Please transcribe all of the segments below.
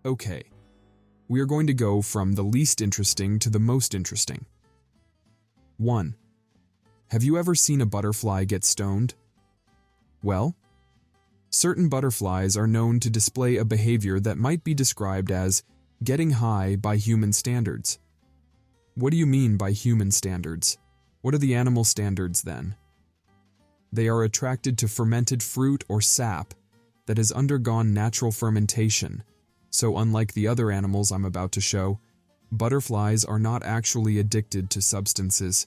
Okay, we are going to go from the least interesting to the most interesting. 1. Have you ever seen a butterfly get stoned? Well, certain butterflies are known to display a behavior that might be described as getting high by human standards. What do you mean by human standards? What are the animal standards then? They are attracted to fermented fruit or sap that has undergone natural fermentation. So unlike the other animals I'm about to show, butterflies are not actually addicted to substances.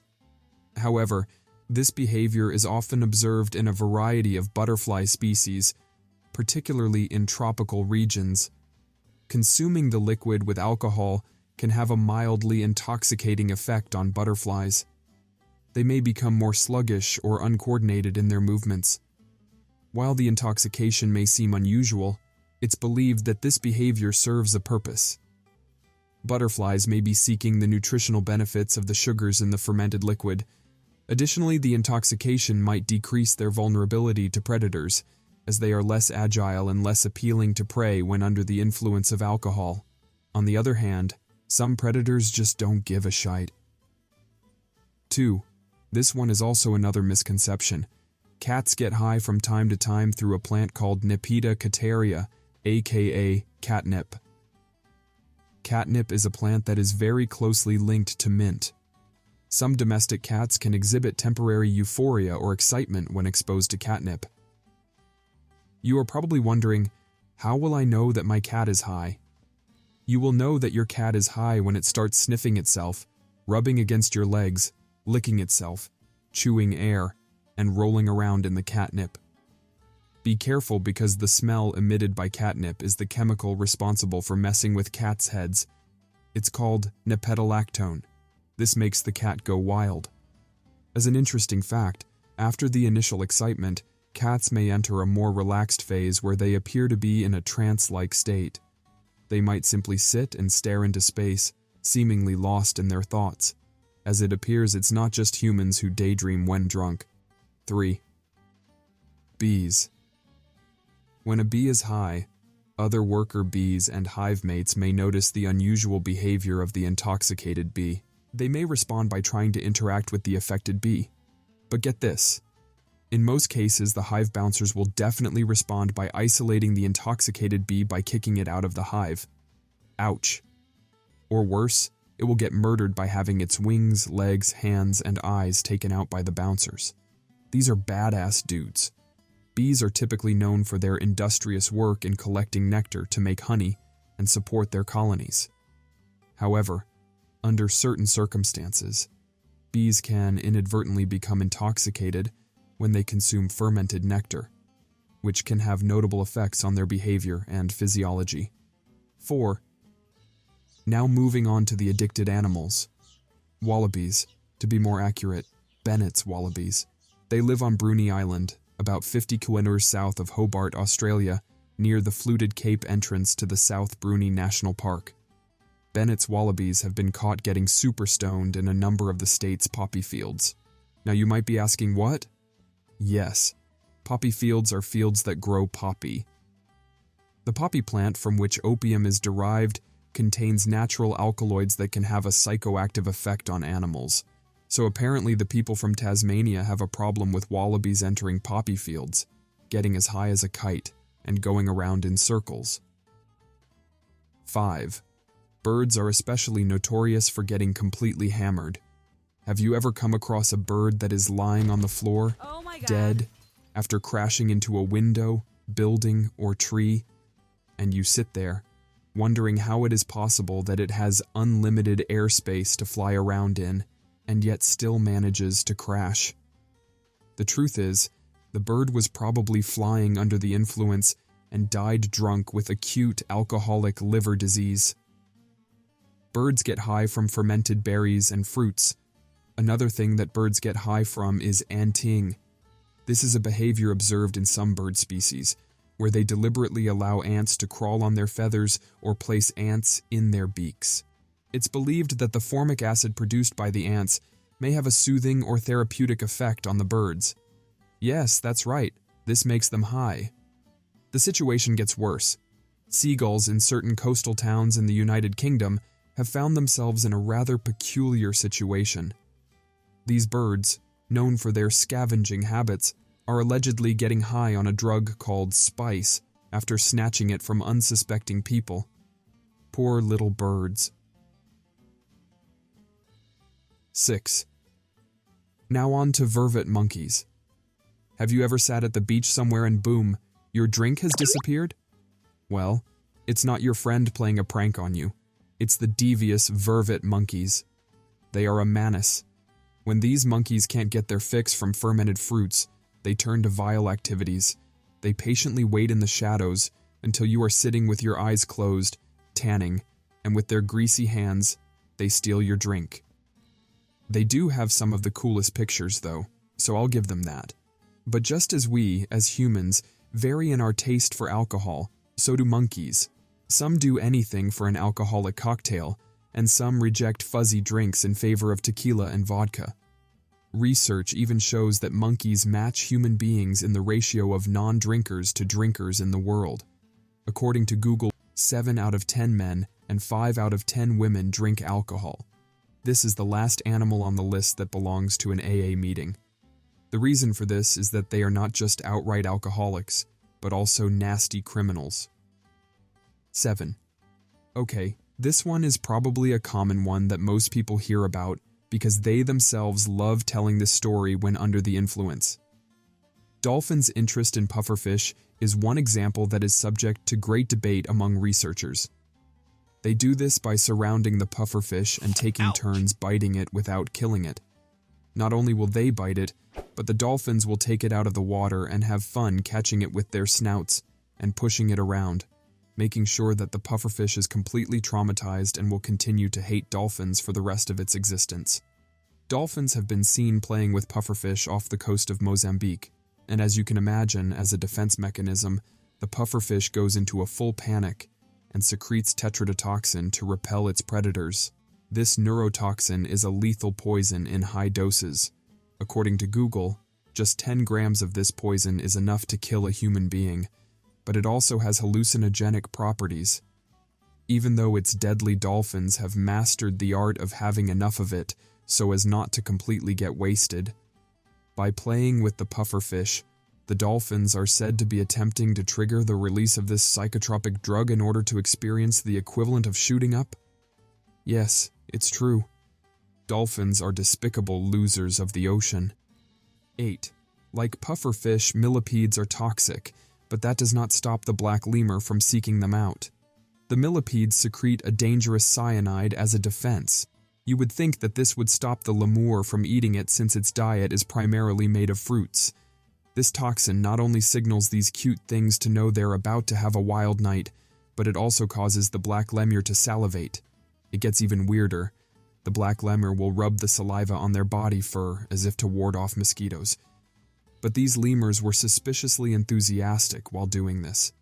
However, this behavior is often observed in a variety of butterfly species, particularly in tropical regions. Consuming the liquid with alcohol can have a mildly intoxicating effect on butterflies. They may become more sluggish or uncoordinated in their movements. While the intoxication may seem unusual, it's believed that this behavior serves a purpose. Butterflies may be seeking the nutritional benefits of the sugars in the fermented liquid. Additionally, the intoxication might decrease their vulnerability to predators, as they are less agile and less appealing to prey when under the influence of alcohol. On the other hand, some predators just don't give a shite. 2. This one is also another misconception. Cats get high from time to time through a plant called Nipita cataria, aka catnip. Catnip is a plant that is very closely linked to mint. Some domestic cats can exhibit temporary euphoria or excitement when exposed to catnip. You are probably wondering, how will I know that my cat is high? You will know that your cat is high when it starts sniffing itself, rubbing against your legs, licking itself, chewing air, and rolling around in the catnip. Be careful because the smell emitted by catnip is the chemical responsible for messing with cats' heads. It's called nipetolactone. This makes the cat go wild. As an interesting fact, after the initial excitement, cats may enter a more relaxed phase where they appear to be in a trance-like state. They might simply sit and stare into space, seemingly lost in their thoughts. As it appears, it's not just humans who daydream when drunk. 3. Bees. When a bee is high, other worker bees and hive mates may notice the unusual behavior of the intoxicated bee. They may respond by trying to interact with the affected bee. But get this. In most cases, the hive bouncers will definitely respond by isolating the intoxicated bee by kicking it out of the hive. Ouch. Or worse, it will get murdered by having its wings, legs, hands, and eyes taken out by the bouncers. These are badass dudes. Bees are typically known for their industrious work in collecting nectar to make honey and support their colonies. However, under certain circumstances, bees can inadvertently become intoxicated when they consume fermented nectar, which can have notable effects on their behavior and physiology. 4. Now moving on to the addicted animals. Wallabies, to be more accurate, Bennett's wallabies. They live on Bruny Island, about 50 kilometers south of Hobart, Australia, near the fluted Cape entrance to the South Bruny National Park. Bennett's wallabies have been caught getting super stoned in a number of the state's poppy fields. Now you might be asking, what? Yes, poppy fields are fields that grow poppy. The poppy plant from which opium is derived contains natural alkaloids that can have a psychoactive effect on animals. So apparently the people from Tasmania have a problem with wallabies entering poppy fields, getting as high as a kite, and going around in circles. 5. Birds are especially notorious for getting completely hammered. Have you ever come across a bird that is lying on the floor, dead, after crashing into a window, building, or tree? And you sit there, wondering how it is possible that it has unlimited airspace to fly around in, and yet still manages to crash. The truth is, the bird was probably flying under the influence and died drunk with acute alcoholic liver disease. Birds get high from fermented berries and fruits. Another thing that birds get high from is anting. This is a behavior observed in some bird species, where they deliberately allow ants to crawl on their feathers or place ants in their beaks. It's believed that the formic acid produced by the ants may have a soothing or therapeutic effect on the birds. Yes, that's right, this makes them high. The situation gets worse. Seagulls in certain coastal towns in the United Kingdom have found themselves in a rather peculiar situation. These birds, known for their scavenging habits, are allegedly getting high on a drug called spice after snatching it from unsuspecting people. Poor little birds. 6. Now on to vervet monkeys. Have you ever sat at the beach somewhere and boom, your drink has disappeared? Well, it's not your friend playing a prank on you. It's the devious vervet monkeys. They are a menace. When these monkeys can't get their fix from fermented fruits, they turn to vile activities. They patiently wait in the shadows until you are sitting with your eyes closed, tanning, and with their greasy hands, they steal your drink. They do have some of the coolest pictures though, so I'll give them that. But just as we, as humans, vary in our taste for alcohol, so do monkeys. Some do anything for an alcoholic cocktail, and some reject fuzzy drinks in favor of tequila and vodka. Research even shows that monkeys match human beings in the ratio of non-drinkers to drinkers in the world. According to Google, 7 out of 10 men and 5 out of 10 women drink alcohol. This is the last animal on the list that belongs to an AA meeting. The reason for this is that they are not just outright alcoholics, but also nasty criminals. 7. Okay, this one is probably a common one that most people hear about because they themselves love telling this story when under the influence. Dolphins' interest in pufferfish is one example that is subject to great debate among researchers. They do this by surrounding the pufferfish and taking turns biting it without killing it. Not only will they bite it, but the dolphins will take it out of the water and have fun catching it with their snouts and pushing it around, making sure that the pufferfish is completely traumatized and will continue to hate dolphins for the rest of its existence. Dolphins have been seen playing with pufferfish off the coast of Mozambique, and as you can imagine, as a defense mechanism, the pufferfish goes into a full panic and secretes tetrodotoxin to repel its predators. This neurotoxin is a lethal poison in high doses. According to Google, just 10 grams of this poison is enough to kill a human being, but it also has hallucinogenic properties. Even though its deadly, dolphins have mastered the art of having enough of it so as not to completely get wasted. By playing with the pufferfish, the dolphins are said to be attempting to trigger the release of this psychotropic drug in order to experience the equivalent of shooting up. Yes, it's true. Dolphins are despicable losers of the ocean. 8. Like pufferfish, millipedes are toxic, but that does not stop the black lemur from seeking them out. The millipedes secrete a dangerous cyanide as a defense. You would think that this would stop the lemur from eating it since its diet is primarily made of fruits. This toxin not only signals these cute things to know they're about to have a wild night, but it also causes the black lemur to salivate. It gets even weirder. The black lemur will rub the saliva on their body fur as if to ward off mosquitoes. But these lemurs were suspiciously enthusiastic while doing this.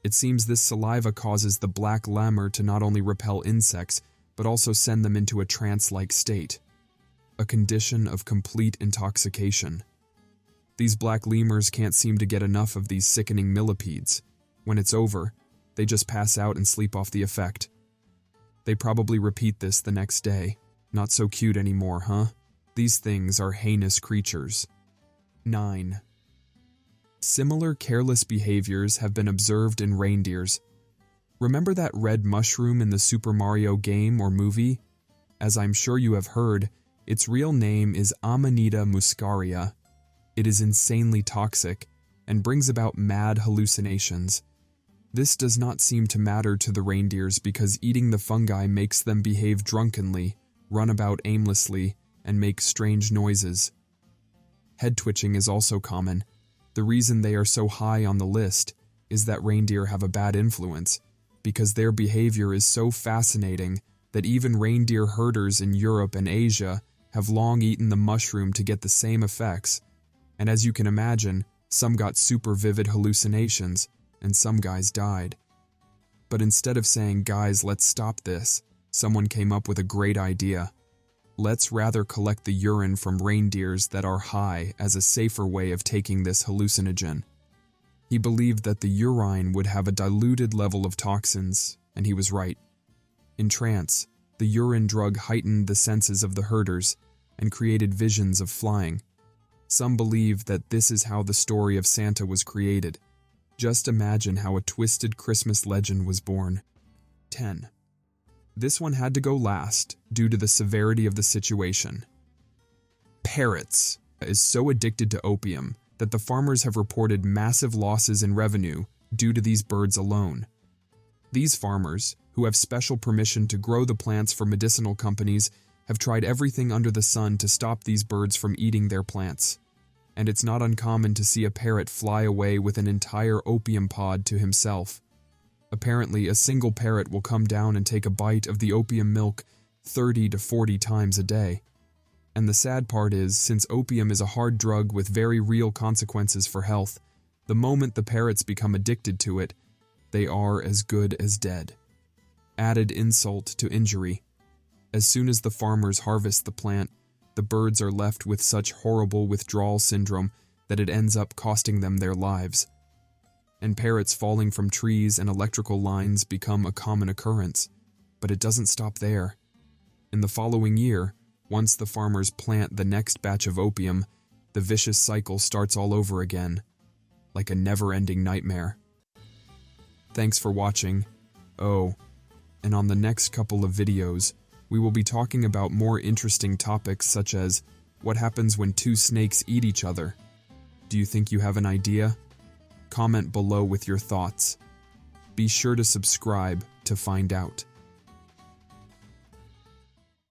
It seems this saliva causes the black lemur to not only repel insects, but also send them into a trance-like state, a condition of complete intoxication. These black lemurs can't seem to get enough of these sickening millipedes. When it's over, they just pass out and sleep off the effect. They probably repeat this the next day. Not so cute anymore, huh? These things are heinous creatures. 9. Similar careless behaviors have been observed in reindeers. Remember that red mushroom in the Super Mario game or movie? As I'm sure you have heard, its real name is Amanita muscaria. It is insanely toxic and brings about mad hallucinations. This does not seem to matter to the reindeers because eating the fungi makes them behave drunkenly, run about aimlessly, and make strange noises. Head twitching is also common. The reason they are so high on the list is that reindeer have a bad influence, because their behavior is so fascinating that even reindeer herders in Europe and Asia have long eaten the mushroom to get the same effects. And as you can imagine, some got super vivid hallucinations, and some guys died. But instead of saying, "Guys, let's stop this," someone came up with a great idea. Let's rather collect the urine from reindeers that are high as a safer way of taking this hallucinogen. He believed that the urine would have a diluted level of toxins, and he was right. In trance, the urine drug heightened the senses of the herders and created visions of flying. Some believe that this is how the story of Santa was created. Just imagine how a twisted Christmas legend was born. 10. This one had to go last due to the severity of the situation. Parrots is so addicted to opium that the farmers have reported massive losses in revenue due to these birds alone. These farmers, who have special permission to grow the plants for medicinal companies, have tried everything under the sun to stop these birds from eating their plants. And it's not uncommon to see a parrot fly away with an entire opium pod to himself. Apparently, a single parrot will come down and take a bite of the opium milk 30 to 40 times a day. And the sad part is, since opium is a hard drug with very real consequences for health, the moment the parrots become addicted to it, they are as good as dead. Added insult to injury. As soon as the farmers harvest the plant, the birds are left with such horrible withdrawal syndrome that it ends up costing them their lives. And parrots falling from trees and electrical lines become a common occurrence. But it doesn't stop there. In the following year, once the farmers plant the next batch of opium, the vicious cycle starts all over again, like a never-ending nightmare. Thanks for watching. Oh, and on the next couple of videos, we will be talking about more interesting topics such as what happens when two snakes eat each other. Do you think you have an idea? Comment below with your thoughts. Be sure to subscribe to find out.